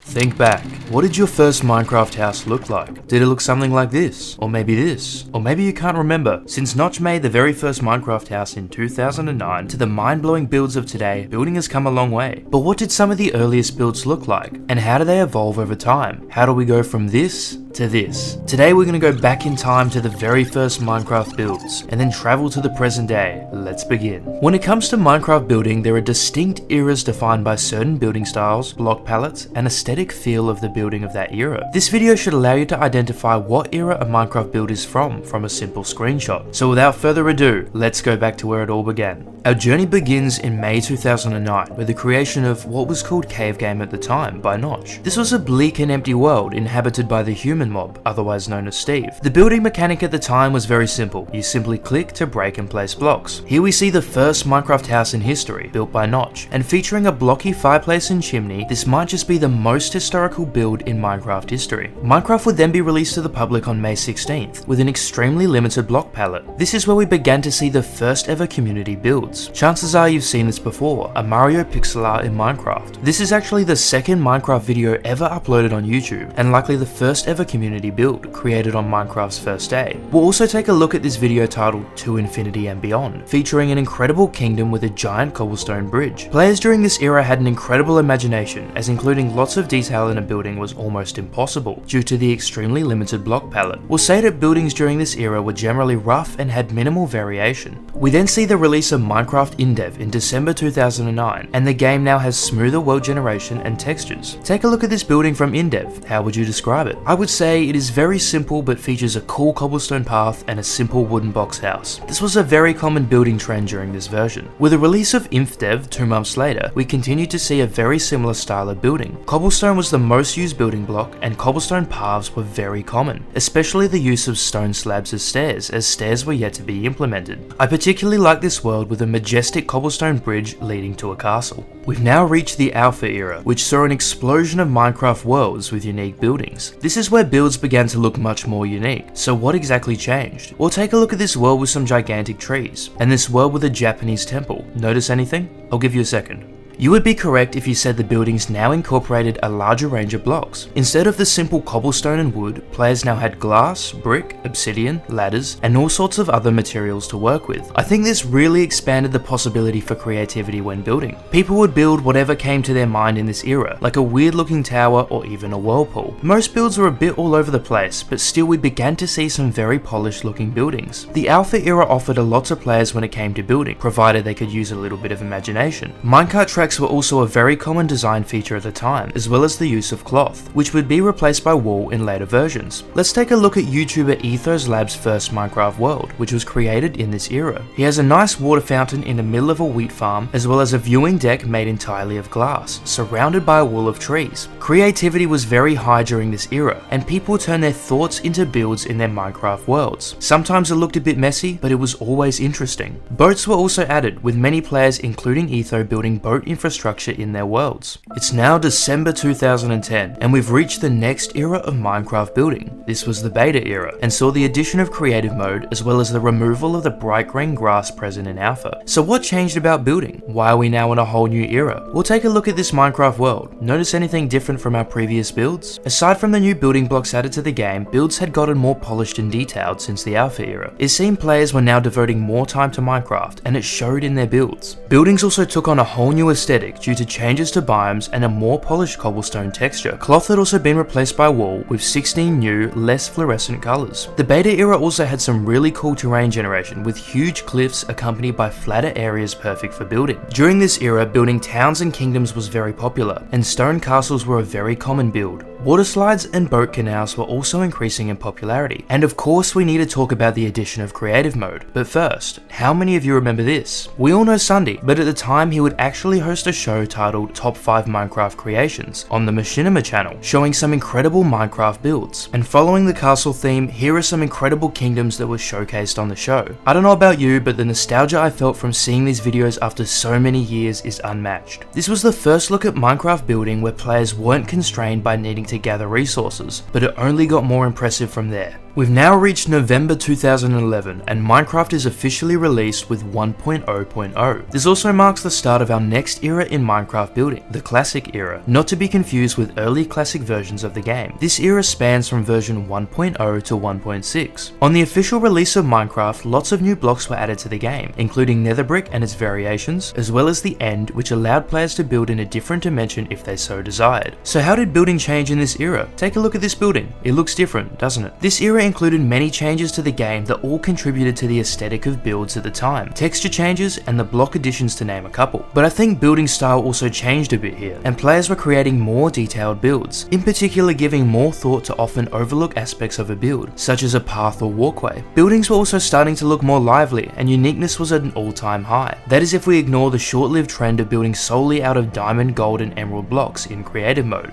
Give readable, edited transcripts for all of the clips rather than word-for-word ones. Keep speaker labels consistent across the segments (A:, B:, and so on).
A: Think back. What did your first Minecraft house look like? Did it look something like this? Or maybe this? Or maybe you can't remember. Since Notch made the very first Minecraft house in 2009 to the mind-blowing builds of today, building has come a long way. But what did some of the earliest builds look like? And how do they evolve over time? How do we go from this to this? Today we're going to go back in time to the very first Minecraft builds, and then travel to the present day. Let's begin. When it comes to Minecraft building, there are distinct eras defined by certain building styles, block palettes, and aesthetic feel of the building of that era. This video should allow you to identify what era a Minecraft build is from a simple screenshot. So without further ado, let's go back to where it all began. Our journey begins in May 2009 with the creation of what was called Cave Game at the time by Notch. This was a bleak and empty world inhabited by the human mob, otherwise known as Steve. The building mechanic at the time was very simple. You simply click to break and place blocks. Here we see the first Minecraft house in history, built by Notch, and featuring a blocky fireplace and chimney. This might just be the most historical build in Minecraft history. Minecraft would then be released to the public on May 16th with an extremely limited block palette. This is where we began to see the first ever community builds. Chances are you've seen this before, a Mario pixel art in Minecraft. This is actually the second Minecraft video ever uploaded on YouTube, and likely the first ever community build created on Minecraft's first day. We'll also take a look at this video titled To Infinity and Beyond, featuring an incredible kingdom with a giant cobblestone bridge. Players during this era had an incredible imagination, as including lots of detail in a building was almost impossible due to the extremely limited block palette. We'll say that buildings during this era were generally rough and had minimal variation. We then see the release of Minecraft InDev in December 2009, and the game now has smoother world generation and textures. Take a look at this building from InDev. How would you describe it? I would say it is very simple but features a cool cobblestone path and a simple wooden box house. This was a very common building trend during this version. With the release of InfDev 2 months later, we continued to see a very similar style of building. Cobblestone was the most used building block, and cobblestone paths were very common, especially the use of stone slabs as stairs were yet to be implemented. I particularly like this world with a majestic cobblestone bridge leading to a castle. We've now reached the Alpha era, which saw an explosion of Minecraft worlds with unique buildings. This is where builds began to look much more unique. So what exactly changed? Well, take a look at this world with some gigantic trees, and this world with a Japanese temple. Notice anything? I'll give you a second. You would be correct if you said the buildings now incorporated a larger range of blocks. Instead of the simple cobblestone and wood, players now had glass, brick, obsidian, ladders, and all sorts of other materials to work with. I think this really expanded the possibility for creativity when building. People would build whatever came to their mind in this era, like a weird looking tower or even a whirlpool. Most builds were a bit all over the place, but still we began to see some very polished looking buildings. The Alpha era offered a lot to players when it came to building, provided they could use a little bit of imagination. Minecart tracks were also a very common design feature at the time, as well as the use of cloth, which would be replaced by wool in later versions. Let's take a look at YouTuber EthosLab's first Minecraft world, which was created in this era. He has a nice water fountain in the middle of a wheat farm, as well as a viewing deck made entirely of glass, surrounded by a wall of trees. Creativity was very high during this era, and people turned their thoughts into builds in their Minecraft worlds. Sometimes it looked a bit messy, but it was always interesting. Boats were also added, with many players including Etho building boat infrastructure in their worlds. It's now December 2010, and we've reached the next era of Minecraft building. This was the beta era, and saw the addition of creative mode, as well as the removal of the bright green grass present in alpha. So what changed about building? Why are we now in a whole new era? We'll take a look at this Minecraft world. Notice anything different from our previous builds? Aside from the new building blocks added to the game, builds had gotten more polished and detailed since the alpha era. It seemed players were now devoting more time to Minecraft, and it showed in their builds. Buildings also took on a whole new aesthetic due to changes to biomes and a more polished cobblestone texture. Cloth had also been replaced by wool with 16 new, less fluorescent colors. The beta era also had some really cool terrain generation with huge cliffs accompanied by flatter areas perfect for building. During this era, building towns and kingdoms was very popular, and stone castles were a very common build. Water slides and boat canals were also increasing in popularity. And of course we need to talk about the addition of creative mode. But first, how many of you remember this? We all know Sunday, but at the time he would actually host a show titled Top 5 Minecraft Creations on the Machinima channel, showing some incredible Minecraft builds. And following the castle theme, here are some incredible kingdoms that were showcased on the show. I don't know about you, but the nostalgia I felt from seeing these videos after so many years is unmatched. This was the first look at Minecraft building where players weren't constrained by needing to gather resources, but it only got more impressive from there. We've now reached November 2011 and Minecraft is officially released with 1.0.0. This also marks the start of our next era in Minecraft building, the Classic era, not to be confused with early classic versions of the game. This era spans from version 1.0 to 1.6. On the official release of Minecraft, lots of new blocks were added to the game, including Netherbrick and its variations, as well as the End, which allowed players to build in a different dimension if they so desired. So how did building change in this era? Take a look at this building. It looks different, doesn't it? This era included many changes to the game that all contributed to the aesthetic of builds at the time. Texture changes and the block additions to name a couple. But I think building style also changed a bit here, and players were creating more detailed builds, in particular giving more thought to often overlooked aspects of a build, such as a path or walkway. Buildings were also starting to look more lively, and uniqueness was at an all-time high. That is if we ignore the short-lived trend of building solely out of diamond, gold and emerald blocks in creative mode.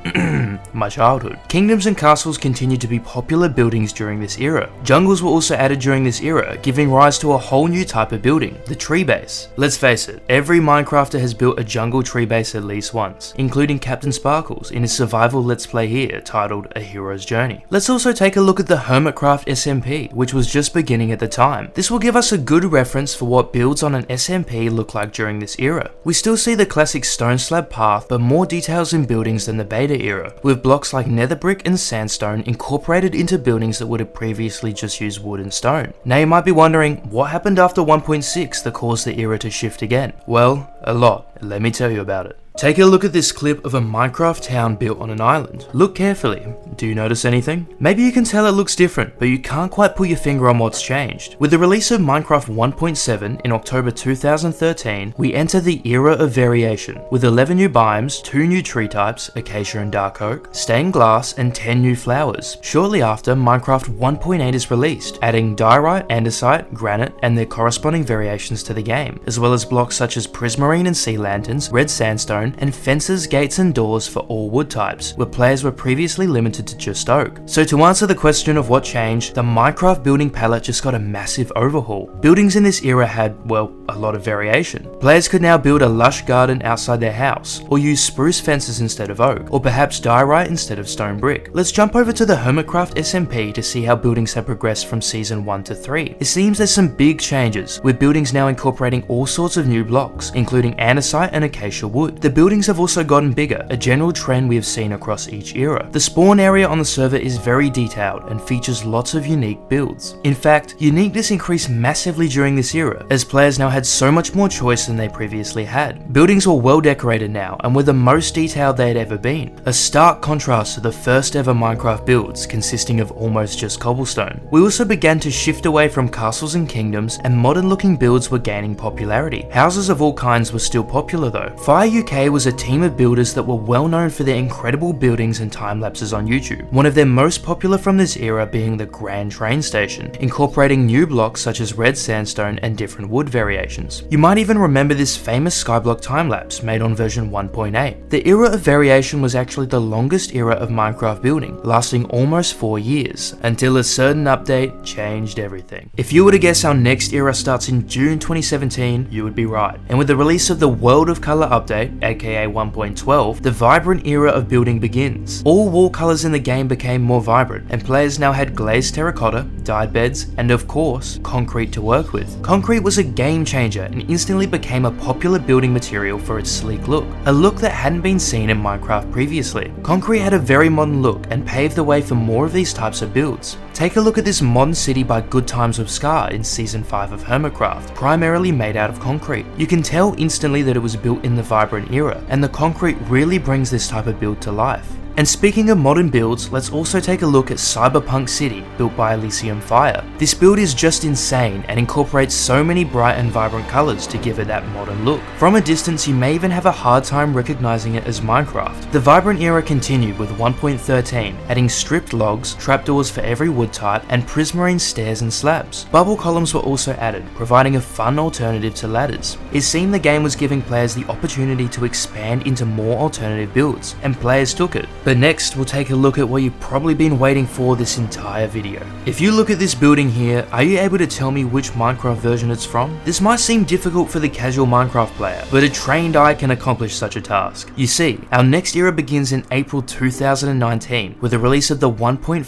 A: My childhood. Kingdoms and castles continued to be popular buildings during this era. Jungles were also added during this era, giving rise to a whole new type of building, the tree base. Let's face it, every Minecrafter has built a jungle tree base at least once, including Captain Sparkles in his survival let's play here titled A Hero's Journey. Let's also take a look at the Hermitcraft SMP, which was just beginning at the time. This will give us a good reference for what builds on an SMP look like during this era. We still see the classic stone slab path, but more details in buildings than the beta era, with blocks like netherbrick and sandstone incorporated into buildings that would have previously just used wood and stone. Now you might be wondering, what happened after 1.6 that caused the era to shift again? Well, a lot. Let me tell you about it. Take a look at this clip of a Minecraft town built on an island. Look carefully. Do you notice anything? Maybe you can tell it looks different, but you can't quite put your finger on what's changed. With the release of Minecraft 1.7 in October 2013, we enter the era of variation, with 11 new biomes, 2 new tree types, acacia and dark oak, stained glass, and 10 new flowers. Shortly after, Minecraft 1.8 is released, adding diorite, andesite, granite, and their corresponding variations to the game, as well as blocks such as prismarine and sea lanterns, red sandstone, and fences, gates and doors for all wood types, where players were previously limited to just oak. So to answer the question of what changed, the Minecraft building palette just got a massive overhaul. Buildings in this era had, well, a lot of variation. Players could now build a lush garden outside their house, or use spruce fences instead of oak, or perhaps diorite instead of stone brick. Let's jump over to the Hermitcraft SMP to see how buildings have progressed from season 1 to 3. It seems there's some big changes, with buildings now incorporating all sorts of new blocks, including andesite and acacia wood. The buildings have also gotten bigger, a general trend we have seen across each era. The spawn area on the server is very detailed and features lots of unique builds. In fact, uniqueness increased massively during this era, as players now had so much more choice than they previously had. Buildings were well decorated now, and were the most detailed they had ever been, a stark contrast to the first ever Minecraft builds consisting of almost just cobblestone. We also began to shift away from castles and kingdoms, and modern looking builds were gaining popularity. Houses of all kinds were still popular though. Fire UK was a team of builders that were well known for their incredible buildings and time lapses on YouTube. One of their most popular from this era being the Grand Train Station, incorporating new blocks such as red sandstone and different wood variations. You might even remember this famous skyblock time lapse made on version 1.8. The era of variation was actually the longest era of Minecraft building, lasting almost 4 years, until a certain update changed everything. If you were to guess our next era starts in June 2017, you would be right. And with the release of the World of Color update, aka 1.12, the vibrant era of building begins. All wall colors in the game became more vibrant, and players now had glazed terracotta, dyed beds, and of course, concrete to work with. Concrete was a game changer and instantly became a popular building material for its sleek look, a look that hadn't been seen in Minecraft previously. Concrete had a very modern look and paved the way for more of these types of builds. Take a look at this modern city by Good Times with Scar in Season 5 of Hermitcraft, primarily made out of concrete. You can tell instantly that it was built in the vibrant era, and the concrete really brings this type of build to life. And speaking of modern builds, let's also take a look at Cyberpunk City, built by Elysium Fire. This build is just insane and incorporates so many bright and vibrant colors to give it that modern look. From a distance, you may even have a hard time recognizing it as Minecraft. The vibrant era continued with 1.13, adding stripped logs, trapdoors for every wood type, and prismarine stairs and slabs. Bubble columns were also added, providing a fun alternative to ladders. It seemed the game was giving players the opportunity to expand into more alternative builds, and players took it. But next, we'll take a look at what you've probably been waiting for this entire video. If you look at this building here, are you able to tell me which Minecraft version it's from? This might seem difficult for the casual Minecraft player, but a trained eye can accomplish such a task. You see, our next era begins in April 2019 with the release of the 1.14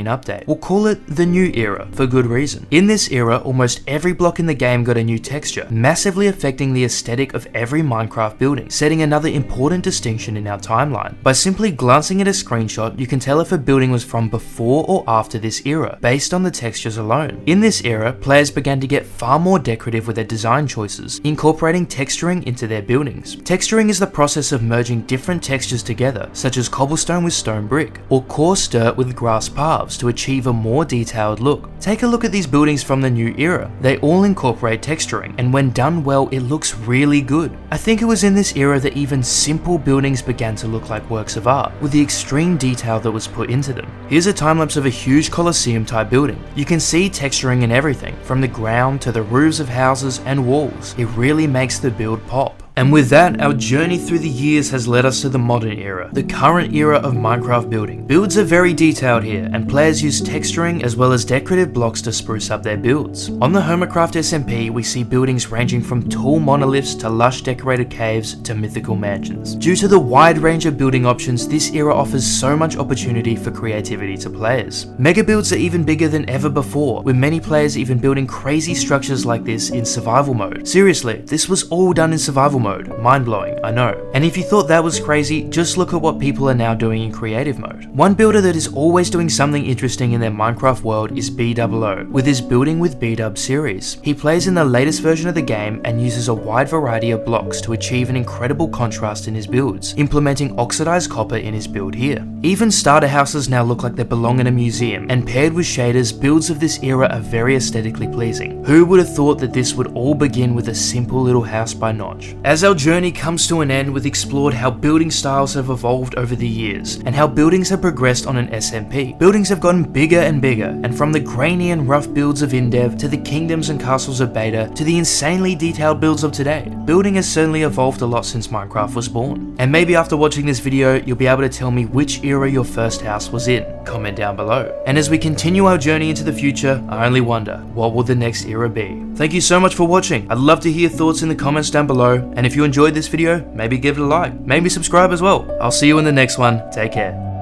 A: update. We'll call it the new era for good reason. In this era, almost every block in the game got a new texture, massively affecting the aesthetic of every Minecraft building, setting another important distinction in our timeline. By simply glancing at a screenshot, you can tell if a building was from before or after this era, based on the textures alone. In this era, players began to get far more decorative with their design choices, incorporating texturing into their buildings. Texturing is the process of merging different textures together, such as cobblestone with stone brick, or coarse dirt with grass paths to achieve a more detailed look. Take a look at these buildings from the new era. They all incorporate texturing, and when done well, it looks really good. I think it was in this era that even simple buildings began to look like works of art, with the extreme detail that was put into them. Here's a time lapse of a huge Colosseum type building. You can see texturing in everything, from the ground to the roofs of houses and walls. It really makes the build pop. And with that, our journey through the years has led us to the modern era, the current era of Minecraft building. Builds are very detailed here, and players use texturing as well as decorative blocks to spruce up their builds. On the Homercraft SMP, we see buildings ranging from tall monoliths to lush decorated caves to mythical mansions. Due to the wide range of building options, this era offers so much opportunity for creativity to players. Mega builds are even bigger than ever before, with many players even building crazy structures like this in survival mode. Seriously, this was all done in survival mode. Mind-blowing, I know. And if you thought that was crazy, just look at what people are now doing in creative mode. One builder that is always doing something interesting in their Minecraft world is B00, with his Building with B-Dub series. He plays in the latest version of the game and uses a wide variety of blocks to achieve an incredible contrast in his builds, implementing oxidized copper in his build here. Even starter houses now look like they belong in a museum, and paired with shaders, builds of this era are very aesthetically pleasing. Who would have thought that this would all begin with a simple little house by Notch? As our journey comes to an end, we've explored how building styles have evolved over the years, and how buildings have progressed on an SMP. Buildings have gotten bigger and bigger, and from the grainy and rough builds of InDev, to the kingdoms and castles of beta, to the insanely detailed builds of today. Building has certainly evolved a lot since Minecraft was born. And maybe after watching this video, you'll be able to tell me which era your first house was in. Comment down below. And as we continue our journey into the future, I only wonder, what will the next era be? Thank you so much for watching. I'd love to hear your thoughts in the comments down below, and if you enjoyed this video, maybe give it a like, maybe subscribe as well. I'll see you in the next one. Take care.